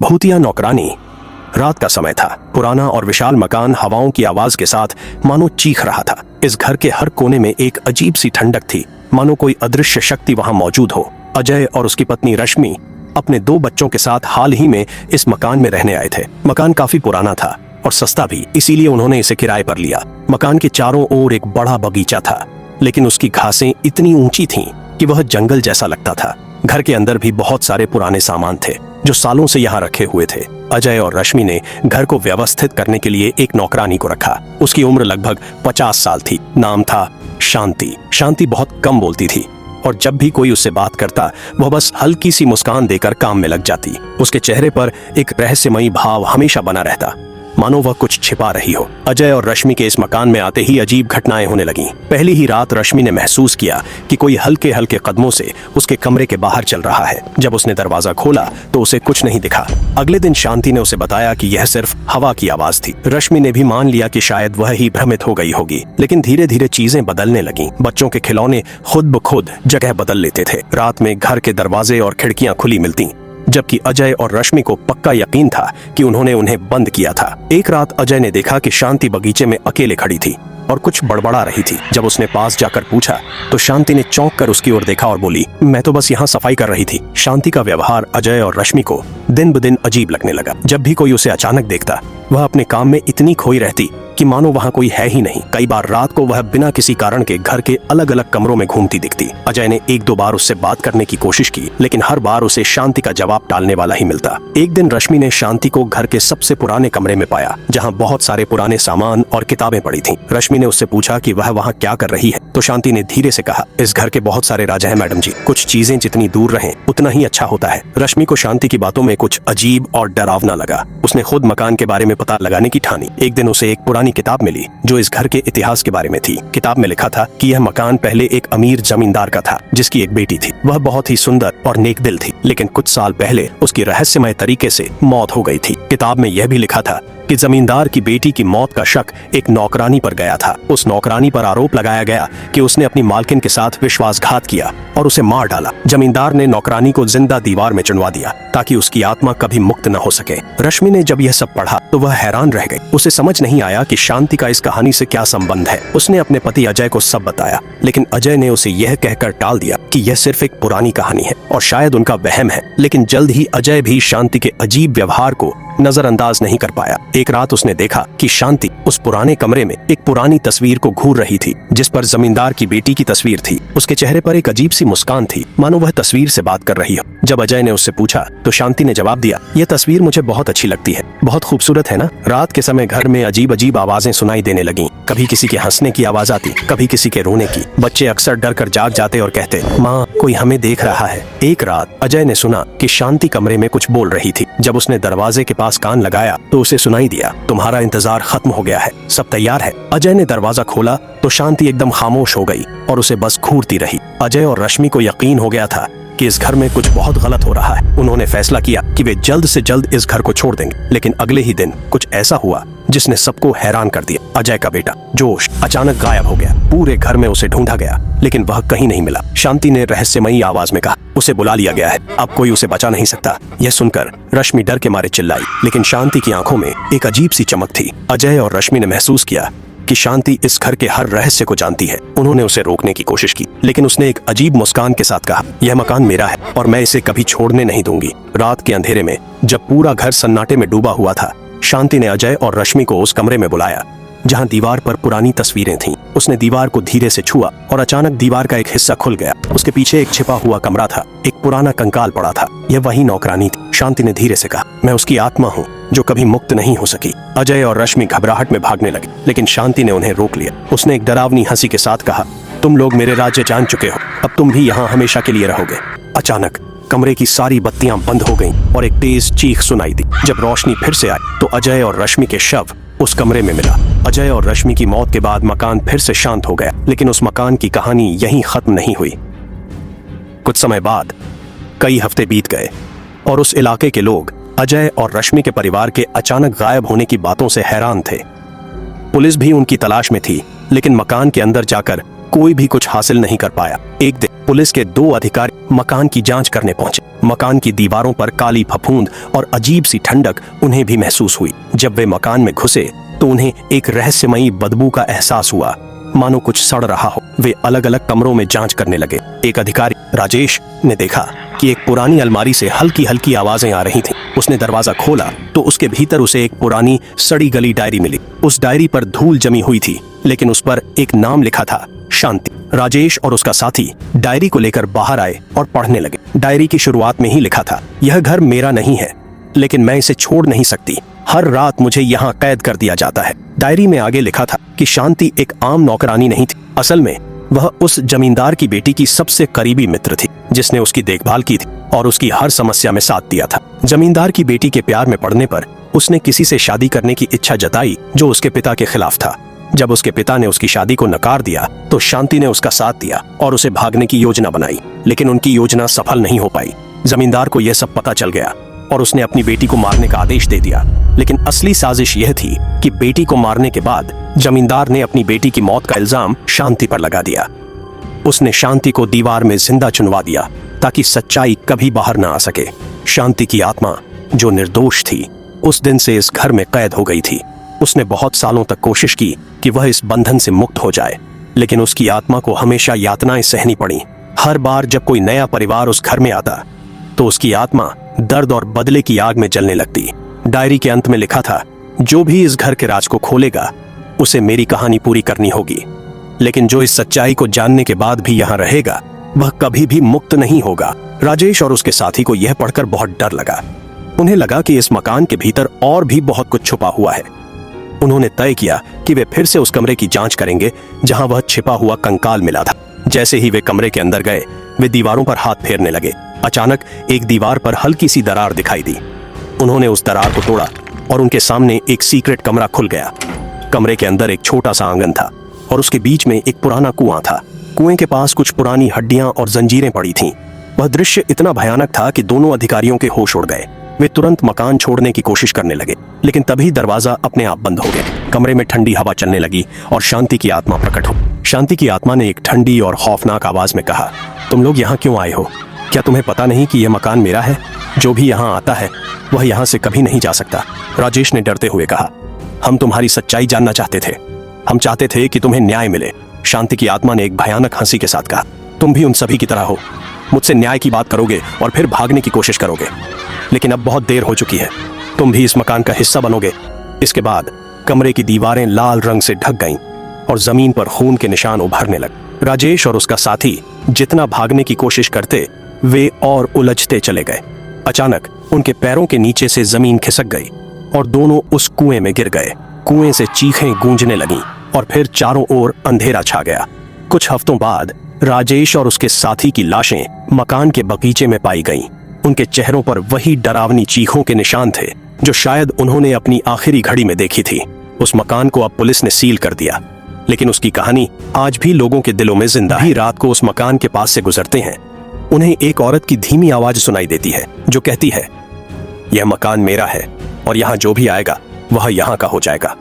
भूतिया नौकरानी। रात का समय था। पुराना और विशाल मकान हवाओं की आवाज के साथ मानो चीख रहा था। इस घर के हर कोने में एक अजीब सी ठंडक थी, मानो कोई अदृश्य शक्ति वहां मौजूद हो। अजय और उसकी पत्नी रश्मि अपने 2 बच्चों के साथ हाल ही में इस मकान में रहने आए थे। मकान काफी पुराना था और सस्ता भी, इसीलिए उन्होंने इसे किराए पर लिया। मकान के चारों ओर एक बड़ा बगीचा था, लेकिन उसकी घासें इतनी ऊंची थीं कि वह जंगल जैसा लगता था। घर के अंदर भी बहुत सारे पुराने सामान थे जो सालों से यहाँ रखे हुए थे। अजय और रश्मि ने घर को व्यवस्थित करने के लिए एक नौकरानी को रखा। उसकी उम्र लगभग 50 साल थी। नाम था शांति। शांति बहुत कम बोलती थी और जब भी कोई उससे बात करता वह बस हल्की सी मुस्कान देकर काम में लग जाती। उसके चेहरे पर एक रहस्यमयी भाव हमेशा बना रहता, मानो वह कुछ छिपा रही हो। अजय और रश्मि के इस मकान में आते ही अजीब घटनाएं होने लगीं। पहली ही रात रश्मि ने महसूस किया कि कोई हल्के हल्के कदमों से उसके कमरे के बाहर चल रहा है। जब उसने दरवाजा खोला तो उसे कुछ नहीं दिखा। अगले दिन शांति ने उसे बताया कि यह सिर्फ हवा की आवाज थी। रश्मि ने भी मान लिया कि शायद वह ही भ्रमित हो गई होगी, लेकिन धीरे धीरे चीजें बदलने लगीं। बच्चों के खिलौने खुद ब खुद जगह बदल लेते थे। रात में घर के दरवाजे और खिड़कियां खुली मिलती, जबकि अजय और रश्मि को पक्का यकीन था कि उन्होंने उन्हें बंद किया था। एक रात अजय ने देखा कि शांति बगीचे में अकेले खड़ी थी और कुछ बड़बड़ा रही थी। जब उसने पास जाकर पूछा तो शांति ने चौंक कर उसकी ओर देखा और बोली, मैं तो बस यहाँ सफाई कर रही थी। शांति का व्यवहार अजय और रश्मि को दिन ब दिन अजीब लगने लगा। जब भी कोई उसे अचानक देखता वह अपने काम में इतनी खोई रहती कि मानो वहाँ कोई है ही नहीं। कई बार रात को वह बिना किसी कारण के घर के अलग अलग कमरों में घूमती दिखती। अजय ने 1-2 बार उससे बात करने की कोशिश की, लेकिन हर बार उसे शांति का जवाब टालने वाला ही मिलता। एक दिन रश्मि ने शांति को घर के सबसे पुराने कमरे में पाया, जहाँ बहुत सारे पुराने सामान और किताबें पड़ी थीं। रश्मि ने उससे पूछा कि वह वहाँ क्या कर रही है, तो शांति ने धीरे से कहा, इस घर के बहुत सारे राजा हैं मैडम जी। कुछ चीजें जितनी दूर रहें उतना ही अच्छा होता है। रश्मि को शांति की बातों में कुछ अजीब और डरावना लगा। उसने खुद मकान के बारे में पता लगाने की ठानी। एक दिन उसे एक पुरानी किताब मिली जो इस घर के इतिहास के बारे में थी। किताब में लिखा था कि यह मकान पहले एक अमीर जमींदार का था, जिसकी एक बेटी थी। वह बहुत ही सुंदर और नेकदिल थी, लेकिन कुछ साल पहले उसकी रहस्यमय तरीके से मौत हो गई थी। किताब में यह भी लिखा था कि जमींदार की बेटी की मौत का शक एक नौकरानी पर गया था। उस नौकरानी पर आरोप लगाया गया कि उसने अपनी मालकिन के साथ विश्वासघात किया और उसे मार डाला। जमींदार ने नौकरानी को जिंदा दीवार में चुनवा दिया ताकि उसकी आत्मा कभी मुक्त न हो सके। रश्मि ने जब यह सब पढ़ा तो वह हैरान रह गई। उसे समझ नहीं आया कि शांति का इस कहानी से क्या संबंध है। उसने अपने पति अजय को सब बताया, लेकिन अजय ने उसे यह कहकर टाल दिया कि यह सिर्फ एक पुरानी कहानी है और शायद उनका वहम है। लेकिन जल्द ही अजय भी शांति के अजीब व्यवहार को नजरअंदाज नहीं कर पाया। एक रात उसने देखा कि शांति उस पुराने कमरे में एक पुरानी तस्वीर को घूर रही थी, जिस पर जमींदार की बेटी की तस्वीर थी। उसके चेहरे पर एक अजीब सी मुस्कान थी, मानो वह तस्वीर से बात कर रही हो। जब अजय ने उससे पूछा तो शांति ने जवाब दिया, यह तस्वीर मुझे बहुत अच्छी लगती है, बहुत खूबसूरत है ना। रात के समय घर में अजीब अजीब आवाजें सुनाई देने लगीं। कभी किसी के हंसने की आवाज आती, कभी किसी के रोने की। बच्चे अक्सर डर कर जाग जाते और कहते, माँ कोई हमें देख रहा है। एक रात अजय ने सुना कि शांति कमरे में कुछ बोल रही थी। जब उसने दरवाजे के पास कान लगाया तो उसे सुनाई दिया, तुम्हारा इंतजार खत्म हो गया है, सब तैयार है। अजय ने दरवाजा खोला तो शांति एकदम खामोश हो गई और उसे बस घूरती रही। अजय और रश्मि को यकीन हो गया था कि इस घर में कुछ बहुत गलत हो रहा है। उन्होंने फैसला किया कि वे जल्द से जल्द इस घर को छोड़ देंगे। लेकिन अगले ही दिन कुछ ऐसा हुआ जिसने सबको हैरान कर दिया। अजय का बेटा जोश अचानक गायब हो गया। पूरे घर में उसे ढूंढा गया, लेकिन वह कहीं नहीं मिला। शांति ने रहस्यमयी आवाज में कहा, उसे बुला लिया गया है, अब कोई उसे बचा नहीं सकता। यह सुनकर रश्मि डर के मारे चिल्लाई, लेकिन शांति की आंखों में एक अजीब सी चमक थी। अजय और रश्मि ने महसूस किया कि शांति इस घर के हर रहस्य को जानती है। उन्होंने उसे रोकने की कोशिश की, लेकिन उसने एक अजीब मुस्कान के साथ कहा, यह मकान मेरा है और मैं इसे कभी छोड़ने नहीं दूंगी। रात के अंधेरे में जब पूरा घर सन्नाटे में डूबा हुआ था, शांति ने अजय और रश्मि को उस कमरे में बुलाया जहां दीवार पर पुरानी तस्वीरें थीं। उसने दीवार को धीरे से छुआ और अचानक दीवार का एक हिस्सा खुल गया। उसके पीछे एक छिपा हुआ कमरा था, एक पुराना कंकाल पड़ा था। यह वही नौकरानी थी। शांति ने धीरे से कहा, मैं उसकी आत्मा हूँ जो कभी मुक्त नहीं हो सकी। अजय और रश्मि घबराहट में भागने लगे, लेकिन शांति ने उन्हें रोक लिया। उसने एक डरावनी हंसी के साथ कहा, तुम लोग मेरे राज्य जान चुके हो, अब तुम भी यहाँ हमेशा के लिए रहोगे। अचानक कमरे की सारी बत्तियां बंद हो गईं और एक तेज चीख सुनाई दी। जब रोशनी फिर से आई तो अजय और रश्मि के शव उस कमरे में मिला। अजय और रश्मि की मौत के बाद मकान फिर से शांत हो गया, लेकिन उस मकान की कहानी यहीं खत्म नहीं हुई। कुछ समय बाद कई हफ्ते बीत गए और उस इलाके के लोग अजय और रश्मि के परिवार के अचानक गायब होने की बातों से हैरान थे। पुलिस भी उनकी तलाश में थी, लेकिन मकान के अंदर जाकर कोई भी कुछ हासिल नहीं कर पाया। एक दिन पुलिस के 2 अधिकारी मकान की जांच करने पहुंचे। मकान की दीवारों पर काली फफूंद और अजीब सी ठंडक उन्हें भी महसूस हुई। जब वे मकान में घुसे तो उन्हें एक रहस्यमयी बदबू का एहसास हुआ, मानो कुछ सड़ रहा हो। वे अलग अलग कमरों में जांच करने लगे। एक अधिकारी राजेश ने देखा कि एक पुरानी अलमारी से हल्की हल्की आवाजें आ रही थीं। उसने दरवाजा खोला तो उसके भीतर उसे एक पुरानी सड़ी गली डायरी मिली। उस डायरी पर धूल जमी हुई थी, लेकिन उस पर एक नाम लिखा था, शांति। राजेश और उसका साथी डायरी को लेकर बाहर आए और पढ़ने लगे। डायरी की शुरुआत में ही लिखा था, यह घर मेरा नहीं है, लेकिन मैं इसे छोड़ नहीं सकती। हर रात मुझे यहाँ कैद कर दिया जाता है। डायरी में आगे लिखा था कि शांति एक आम नौकरानी नहीं थी। असल में वह उस जमींदार की बेटी की सबसे करीबी मित्र थी, जिसने उसकी देखभाल की थी और उसकी हर समस्या में साथ दिया था। जमींदार की बेटी के प्यार में पड़ने पर उसने किसी से शादी करने की इच्छा जताई जो उसके पिता के खिलाफ था। जब उसके पिता ने उसकी शादी को नकार दिया तो शांति ने उसका साथ दिया और उसे भागने की योजना बनाई, लेकिन उनकी योजना सफल नहीं हो पाई। जमींदार को यह सब पता चल गया और उसने अपनी बेटी को मारने का आदेश दे दिया। लेकिन असली साजिश यह थी कि बेटी को मारने के बाद जमींदार ने अपनी बेटी की मौत का इल्जाम शांति पर लगा दिया। उसने शांति को दीवार में जिंदा चुनवा दिया ताकि सच्चाई कभी बाहर न आ सके। शांति की आत्मा, जो निर्दोष थी, उस दिन से इस घर में कैद हो गई थी। उसने बहुत सालों तक कोशिश की कि वह इस बंधन से मुक्त हो जाए, लेकिन उसकी आत्मा को हमेशा यातनाएं सहनी पड़ी। हर बार जब कोई नया परिवार उस घर में आता तो उसकी आत्मा दर्द और बदले की आग में जलने लगती। डायरी के अंत में लिखा था, जो भी इस घर के राज को खोलेगा उसे मेरी कहानी पूरी करनी होगी, लेकिन जो इस सच्चाई को जानने के बाद भी यहाँ रहेगा वह कभी भी मुक्त नहीं होगा। राजेश और उसके साथी को यह पढ़कर बहुत डर लगा। उन्हें लगा कि इस मकान के भीतर और भी बहुत कुछ छुपा हुआ है। उन्होंने तय किया कि वे फिर से उस कमरे की जांच करेंगे जहां वह छिपा हुआ कंकाल मिला था। जैसे ही वे कमरे के अंदर गए, वे दीवारों पर हाथ फेरने लगे। अचानक एक दीवार पर हल्की सी दरार दिखाई दी। उन्होंने उस दरार को तोड़ा और उनके सामने एक सीक्रेट कमरा खुल गया। कमरे के अंदर एक छोटा सा आंगन था और उसके बीच में एक पुराना कुआं था। कुएं के पास कुछ पुरानी हड्डियां और जंजीरें पड़ी थीं। वह दृश्य इतना भयानक था कि दोनों अधिकारियों के होश उड़ गए। वे तुरंत मकान छोड़ने की कोशिश करने लगे, लेकिन तभी दरवाजा अपने आप बंद हो गया। कमरे में ठंडी हवा चलने लगी और शांति की आत्मा प्रकट हो। शांति की आत्मा ने एक ठंडी और खौफनाक आवाज में कहा, तुम लोग यहाँ क्यों आए हो? क्या तुम्हें पता नहीं कि यह मकान मेरा है? जो भी यहाँ आता है वह यहाँ से कभी नहीं जा सकता। राजेश ने डरते हुए कहा, हम तुम्हारी सच्चाई जानना चाहते थे। हम चाहते थे कि तुम्हें न्याय मिले। शांति की आत्मा ने एक भयानक हंसी के साथ कहा, तुम भी उन सभी की तरह हो। मुझसे न्याय की बात करोगे और फिर भागने की कोशिश करोगे, लेकिन अब बहुत देर हो चुकी है। तुम भी इस मकान का हिस्सा बनोगे। इसके बाद कमरे की दीवारें लाल रंग से ढक गईं और जमीन पर खून के निशान उभरने लगे। राजेश और उसका साथी जितना भागने की कोशिश करते, वे और उलझते चले गए। अचानक उनके पैरों के नीचे से जमीन खिसक गई और दोनों उस कुएं में गिर गए। कुएं से चीखें गूंजने लगीं और फिर चारों ओर अंधेरा छा गया। कुछ हफ्तों बाद राजेश और उसके साथी की लाशें मकान के बगीचे में पाई गईं। उनके चेहरों पर वही डरावनी चीखों के निशान थे जो शायद उन्होंने अपनी आखिरी घड़ी में देखी थी। उस मकान को अब पुलिस ने सील कर दिया, लेकिन उसकी कहानी आज भी लोगों के दिलों में जिंदा है। रात को उस मकान के पास से गुजरते हैं, उन्हें एक औरत की धीमी आवाज सुनाई देती है जो कहती है, यह मकान मेरा है और यहाँ जो भी आएगा वह यहाँ का हो जाएगा।